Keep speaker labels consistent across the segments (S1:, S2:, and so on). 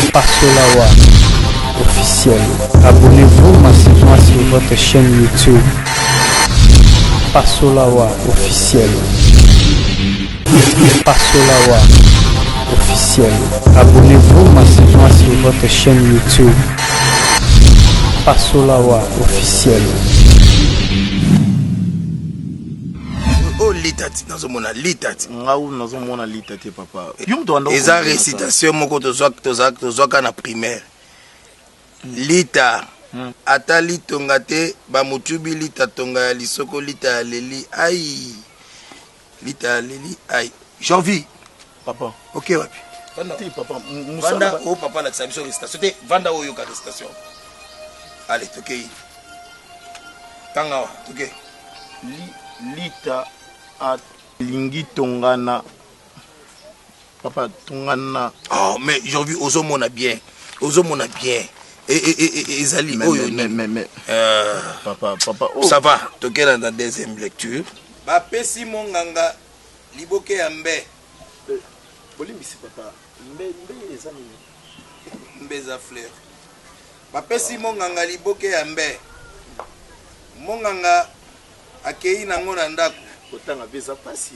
S1: Pasolawa officiel. Abonnez-vous massivement sur votre chaîne YouTube. Pasolawa officiel. Pasolawa officiel. Abonnez-vous massivement sur votre chaîne YouTube. Pasolawa officiel.
S2: Oh litati nazomona litati
S3: ngau nazomona litati papa
S2: eza récitation moko tozwaka na primaire lita ata litonga te bamutubi lita tonga ya lisoko lita ya leli ai lita ya leli ai janvier
S3: papa
S2: ok wapi
S3: ti papa
S2: vanda o papa la biso récitation te vanda oyo ka récitation allez tokei tanga wa tokei
S3: lita a lingi tongana papa tongana.
S2: Oh mais j'ai vu ozomona bien ezali oyo
S3: mais papa
S2: oh. Ça va tokela na deuxième lecture bapesi monganga liboke ya mbe
S3: bolimbisi papa mbe eza nini
S2: mbeza fleur bapesi monganga liboke ya mbe monganga akei nango na ndako
S3: kotanga beza pasi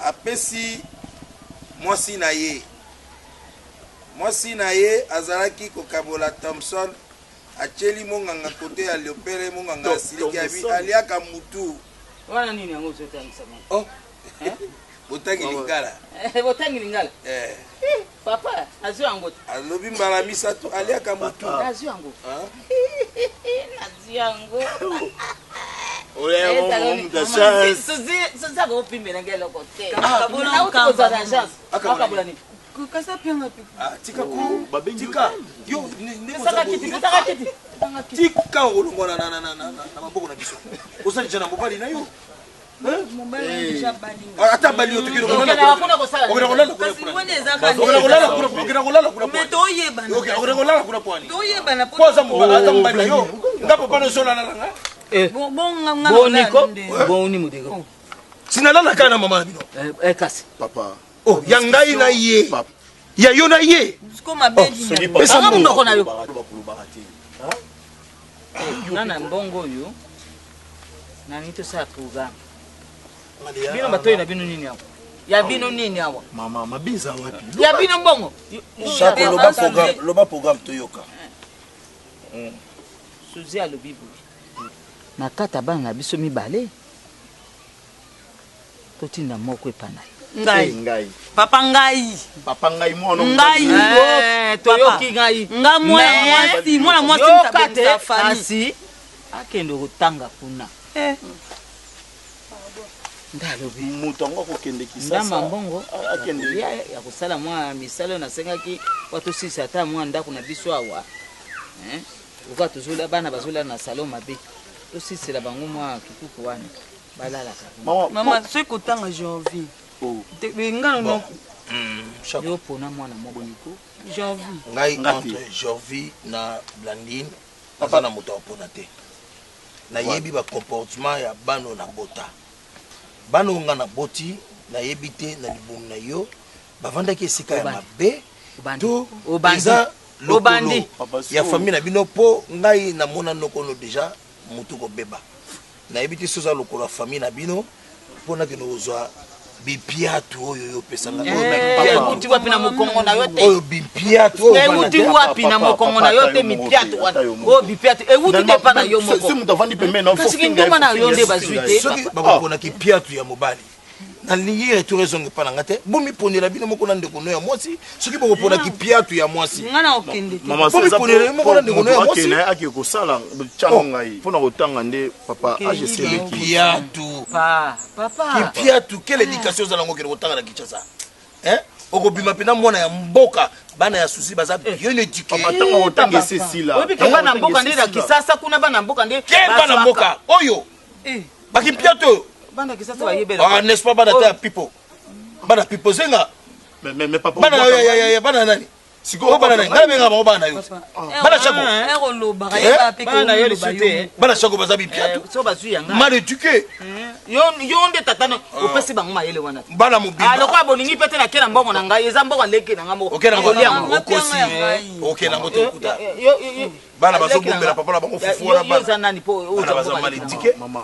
S2: apesi mwasi na ye azalaki kokabola Thompson acheli monganga kote ya Leopere monganga asiliki abi aliaka mutu
S4: wana nini yango zotangisa mama
S2: oh botangi lingala
S4: botangi lingala papa azu yango
S2: alobi mbala misato aliaka mutu
S4: azu yango nazu yango
S2: tika olongona na maboko na biso osali jana mobali na yo ata bali yo tukiro
S4: boniko boni mudego
S2: sinalala kana mama bino
S4: kasi
S2: papa oh ya ngai na ye ya yo na ye
S4: pesa munoko na yo nana mbongo yo nani to sa programme bino batoyi na bino nini hapo ya bino nini hapo
S3: mama mabiza wapi
S4: ya bino mbongo
S2: chaque loba programme toyoka
S4: suzi alobibu na kata bana na biso mibale totinda moko epana
S3: ngai
S5: papa ngai
S3: mono
S5: ngai
S4: toyoki ngai
S5: mwana mwasi
S4: mtabeta fasi akende kotanga kuna ndalobi
S3: mutongo kokende kisasa
S4: ndama mbongo akende ya kusala mwa misalo na sengaki watu sisi ata mwa ndako na biso awa uka tuzula bana bazula na salon mabe to sisi la bango mwa kikuku wana balala ka
S5: mama c'est kotanga janvier te ngano no
S4: yo pona mwana moboniko
S5: janvier
S2: ngai entre janvier na Blandine papa na moto opona te na yebi ba comportement ya bano na bota bano nga na boti na yebi te na libomu na yo bavandaki esika ya mabe to obanza lobandi ya famille na bino po ngai na mona nokono déjà mutu ko beba na yebi te soza lokolo famille na bino pona ke nozwa bipiatu oyo yo pesanga
S4: kuti wapi na mokongo na yo te
S2: oyo bipiatu oyo
S4: kuti wapi na mokongo na yo te mipiatu wana o bipiatu e wuti te pa na yo moko
S3: si mutu avandi pembeni na
S4: kasi nduma na yo nde bazwite
S2: soki bakopona ki piatu ya mobali na lingi retour ezonge pa na ngate bomi ponela bino moko na ndeko no ya mwasi soki bakopona ki piatu ya mwasi
S5: ngana okende
S3: mama
S2: bomi ponela moko na ndeko no ya mwasi
S3: na aki kosala chango ngai pona kotanga nde papa agesele
S2: piatu
S4: papa
S2: ki piatu quelle éducation za nango ke kotanga na Kinshasa okobima pena mwana ya mboka bana ya susi baza bien éduqué
S3: papa tanga otanga sesila
S4: obi ke bana mboka nde na Kisasa kuna bana mboka nde
S2: bana mboka oyo baki piatu
S4: bana Kisasa ba yebela
S2: n'est-ce pas bana ta people zenga
S3: mais papa
S2: bana ya bana nani Siko bana ngala benga ba bana yo. Bana chako.
S4: Bana yo le sute.
S2: Bana chako bazabi piato.
S4: So bazu yanga.
S2: Mal éduqué.
S4: Yo nde tatana opesi bango mayele wana.
S2: Bana mobimba.
S4: Alors quoi bolingi pete na kena mbongo na ngai eza mbongo leke na ngamo.
S2: OK na ngamo okosi. OK na ngoto kuta. Bana bazo bombela papa na bango fufu na bana.
S4: Yo zanani po o
S2: za mal éduqué.
S3: Mama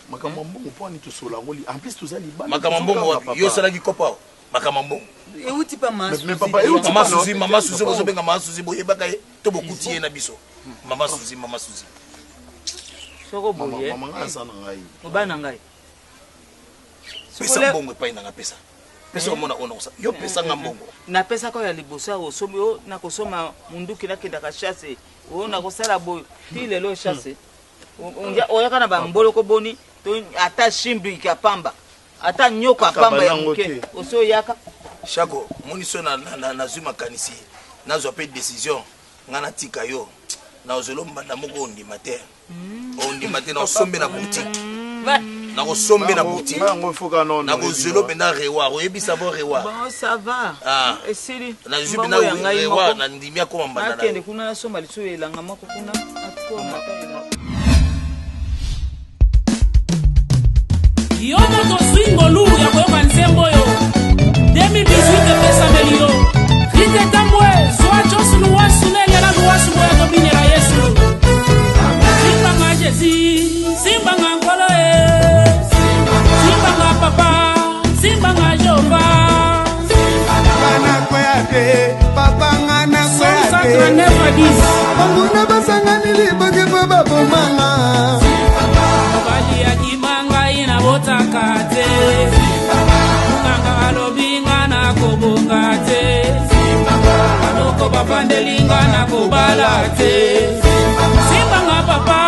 S3: makambo mbongo po ni to sola ngoli. En plus to zali bana.
S2: Makambo mbongo yo sala ki kopa. Makambo mbongo.
S5: Et où tu pas mas?
S3: Mais papa, et où tu pas
S2: Maman Suzy, bozo benga Maman Suzy boye bakaye to bokuti ye na biso. Maman Suzy.
S4: Soko boye.
S3: Mama ngasa na ngai.
S4: Obana ngai.
S2: Pesa mbongo pa ina pesa. Pesa omona ona sa. Yo pesa ngambongo.
S4: Na pesa ko ya libosa o somi o na kosoma munduki na kenda ka chasse. O na kosala boy. Ti lelo chasse. O ya kana ba mbolo ko boni to ata shimbi ka pamba. Ata nyoka pamba ya mke. Oso yaka.
S2: Chako, moniso na zuma kanisi. Nazo pe décision. Ngana tika yo. Na ozelo mbanda moko ondima te. Ondima te na osombe na boutique. Na osombe na boutique. Na ozelo benda rewa. Oyebisa bo rewa.
S4: Bon ça va.
S2: Ah.
S4: Esili.
S2: Na zubi na rewa na ndimia ko mbanda.
S4: Akende kuna somba liso elanga moko kuna atona kaina.
S6: Yo moto swingo lu ya koyoka nzembo yo 2018 pesa melio Rite tambwe soa Josu luwasu neli ala luwasu moya dobinela Yesu Simba nga Jezi Simba nga nkolo Simba nga papa Simba nga Jehova
S7: Simba na kweyate papa nga na kweyate Banguna basanga niliboke po babomanga
S6: Bali ya kimanga ina botakate Munganga alobinga na kobongate Anoko babandelinga na kobalate Simba nga papa,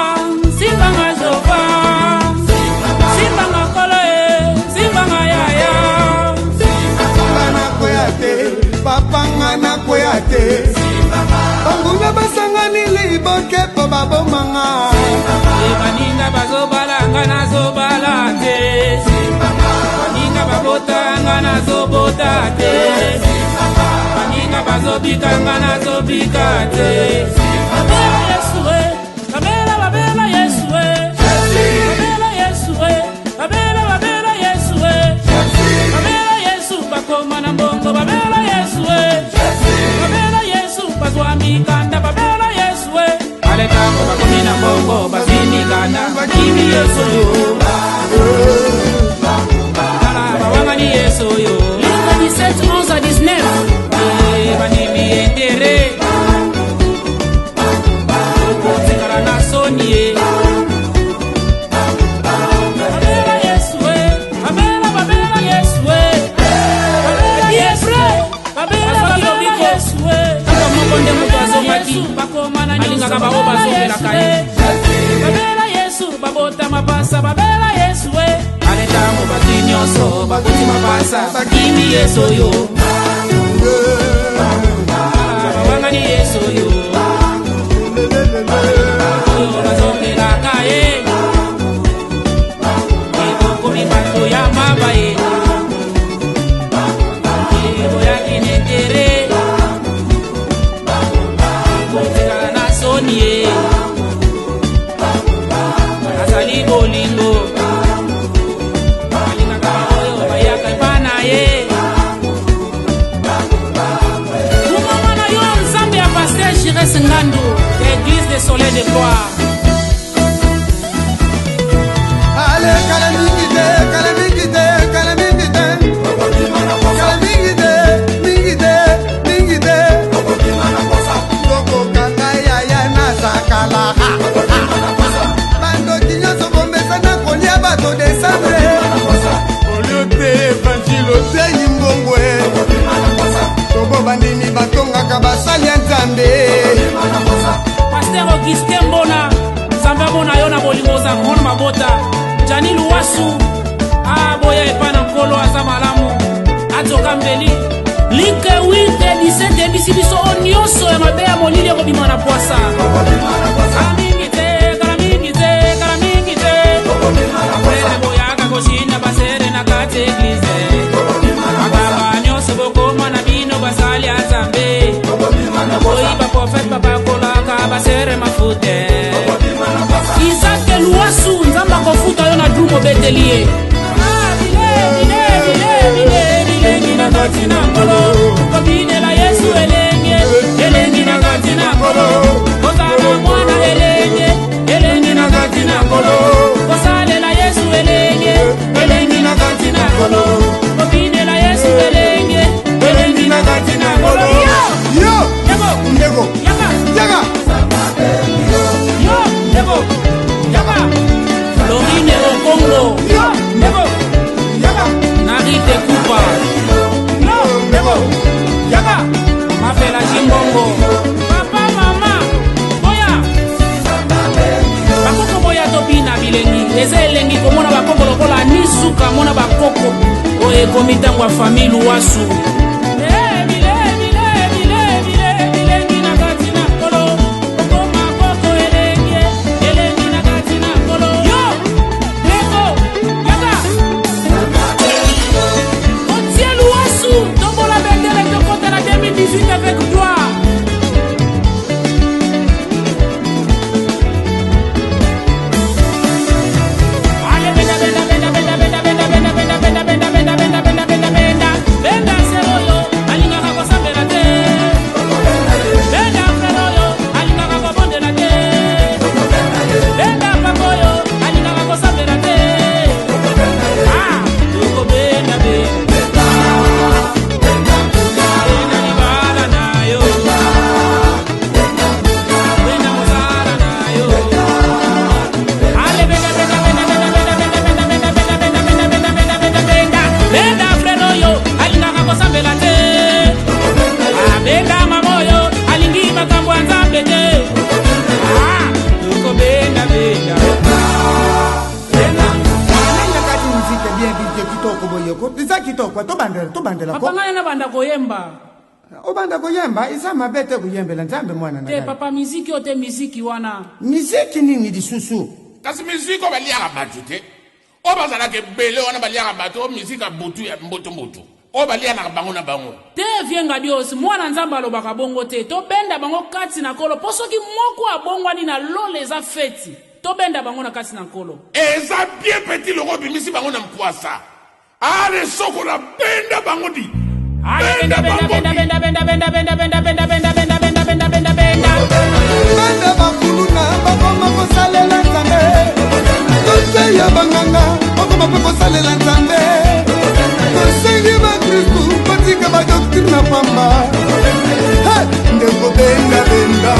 S6: Simba nga Jehova Simba nga koloe, Simba nga yaya
S7: Simba na kweyate papa nga na kweyate Banguna basanga niliboke po babomanga
S6: Baninga bazobalanga na zobalate Baninga babotanga na zobotate Baninga bazobikanga na zobikate Babela Yesu babela Yesu Babela Yesu babela Yesu Babela Yesu bakoma na mbongo babela Yesu Babela Yesu bazwa mikanda babela Yesu Alekako bakomina mbongo bazini ganda Kimi Yesu yo Bawangani Yesu yo Linga 17, 11 à 19 Banimi entere Okotikala na sonie Babela Yesu Babela Yesu Babela Yesu Babela Yesu Kaka mokonde mutu azongaki alingaka bao bazongelaka ye babela Yesu babota mapasa babela Yesu aletango bazwi nyonso bakoti mapasa bakimi Yesu yo babangani Yesu yo oyo bazongelaka ye ekokomi bato ya maba ye eboyaki netere kotekala na soni ye azali bolingo alingaka oyo bayaka epa na ye kumama na yo nzambe ya paster Chires Ngandu église des soleils de gloire
S7: Ale kala mingite kala mingite kala mingite kala mingite mingite mingite Loko kanga ya na sakala Bando kinyo so bombesa na kolia bato desambre Oliote evanjilo te yimbongwe Tobo bandini batongaka basali ya nzambe
S6: Pasteur Augustin Mbona nzambe abona yo na bolingo za mona mabota Jani Luwasu aboya epa na nkolo aza malamu azoka mbeli Like 8 17 ebisi biso nyonso ya mabe ya molili ekobima na poasa kala mingi te Frere boyaka koshinda basere na kati eglize Bakaba nyonso bokoma na bino basali ya nzambe babeteli ye bilengi na kati na nkolo kobinela yesu elengi na kati na nkolo kozala mwana elengi na kati na nkolo kosalela yesu elengi na kati na nkolo kobinela yesu elengi na kati na nkolo
S7: yo ndeko yaga
S6: yo ndeko yaga Florine Okongo yo ndeko yaga Narite Kupa yo ndeko yaga Mafela Chimbongo papa mama boya bakoko boya topina bilengi eza elengi komona bakoko lokola nisuka mona bakoko oyo ekomi ntango ya famille Luwasu bilengi na kati na nkolo okoma koko elengi na kati na nkolo yo ndeko yaga otie Luwasu tombola bendele tokota na 2018 avec gloire.
S5: Papa
S6: ngana banda koyemba.
S5: Obanda koyemba isa mabete kuyembela nzambe mwana na.
S6: Papa miziki ote miziki wana.
S5: Miziki nini lisusu?
S8: Kasi miziki obaliaka batu te. Obazala ke bele wana baliaka batu miziki butu ya mboto. Obalia na bango na bango.
S6: Te vienga Dios mwana nzambe alobaka bongo te. To benda bango kati na kolo posoki moko abongwa ni na lole za feti. To benda bango na kati na kolo.
S8: Eza bien petit logo bimisi bango na mkwasa. Ale soko la benda bango di.
S6: Benda
S7: bakuluna bakoma kosalela nzambe tose ya banganga bakoma mpe kosalela nzambe tosengi bakristu batika badoktrine na pamba ndeko benda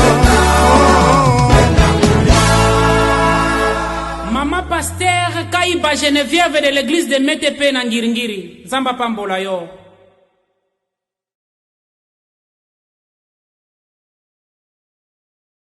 S6: Mama Pasteur Kaiba Geneviève de l'église de Metepe na Ngiringiri. Zamba pambola yo.